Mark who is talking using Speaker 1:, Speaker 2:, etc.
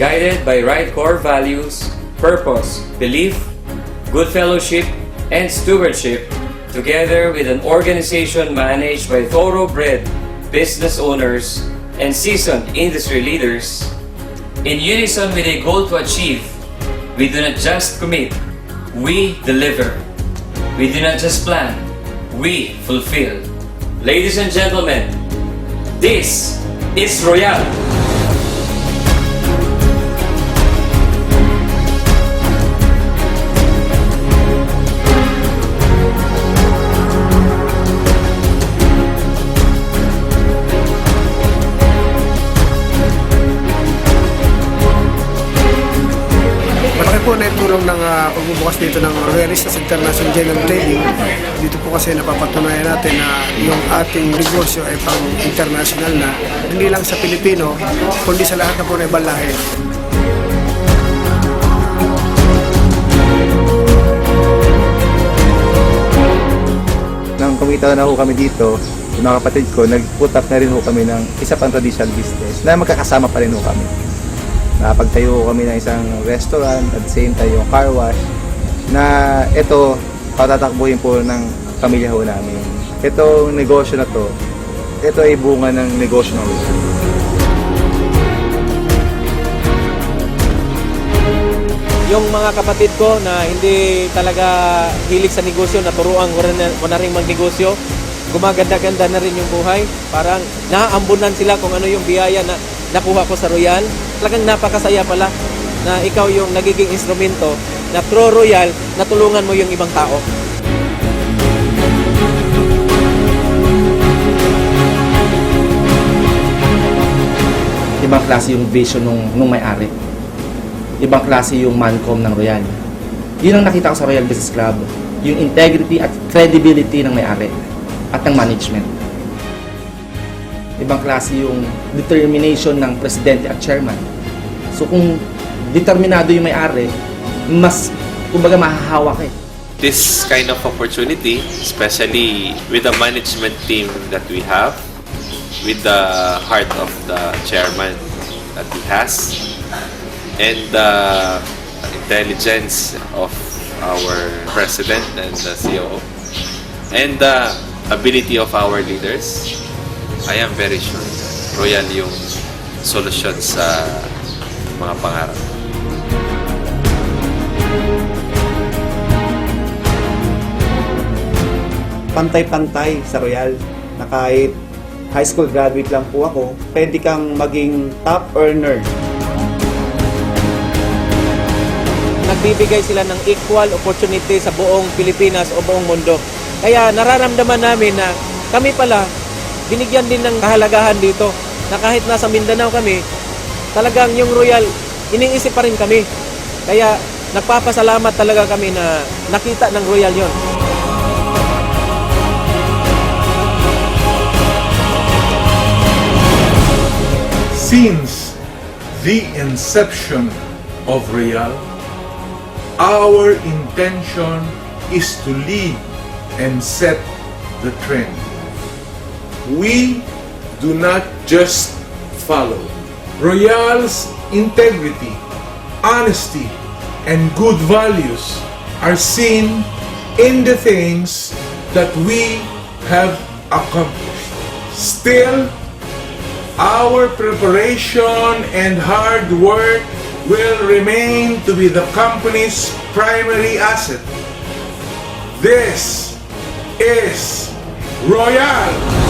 Speaker 1: guided by right core values, purpose, belief, good fellowship, and stewardship, together with an organization managed by thoroughbred business owners and seasoned industry leaders, in unison with a goal to achieve, we do not just commit, we deliver. We do not just plan, we fulfill. Ladies and gentlemen, this is Royal.
Speaker 2: Malaki po na itulong ng pagbubukas dito ng Royalistas International General Trading. Dito po kasi napapatunayan natin na yung ating negosyo ay pang international na, hindi lang sa Pilipino, kundi sa lahat na po na ibang lahi.
Speaker 3: Nang kumita na ho kami dito, yung mga kapatid ko, nag-put up na rin ho kami ng isa pang traditional business na magkakasama pa rin ho kami. Napagtayo kami ng isang restaurant at the same time yung car wash na ito patatakbuhin po ng pamilya ho namin. Itong negosyo na to, ito ay bunga ng negosyo ng Royal.
Speaker 4: Yung mga kapatid ko na hindi talaga hilig sa negosyo, naturuan ko na rin magnegosyo, gumaganda-ganda na rin yung buhay. Parang naaambunan sila kung ano yung biyaya na nakuha ko sa Royal. Talagang napakasaya pala na ikaw yung nagiging instrumento na through Royal, natulungan mo yung ibang tao.
Speaker 5: Ibang klase yung vision nung may-ari. Ibang klase yung mancom ng Royal. Yun ang nakita ko sa Royal Business Club, yung integrity at credibility ng may-ari at ng management. Ibang klase yung determination ng presidente at chairman. So kung determinado yung may-ari, mas kumbaga mahahawak eh.
Speaker 6: This kind of opportunity, especially with the management team that we have, with the heart of the chairman that he has, and the intelligence of our president and the COO, and the ability of our leaders, I am very sure Royal yung solusyon sa mga pangarap.
Speaker 7: Pantay-pantay sa Royal na kahit high school graduate lang po ako, pwede kang maging top earner.
Speaker 4: Nagbibigay sila ng equal opportunity sa buong Pilipinas o buong mundo. Kaya nararamdaman namin na kami pala, binigyan din ng kahalagahan dito na kahit nasa Mindanao kami, talagang yung Royal, iniisip pa rin kami. Kaya nagpapasalamat talaga kami na nakita ng Royal yon.
Speaker 8: Since the inception of Royal, our intention is to lead and set the trend. We do not just follow. Royal's integrity, honesty, and good values are seen in the things that we have accomplished. Still, our preparation and hard work will remain to be the company's primary asset. This is Royal.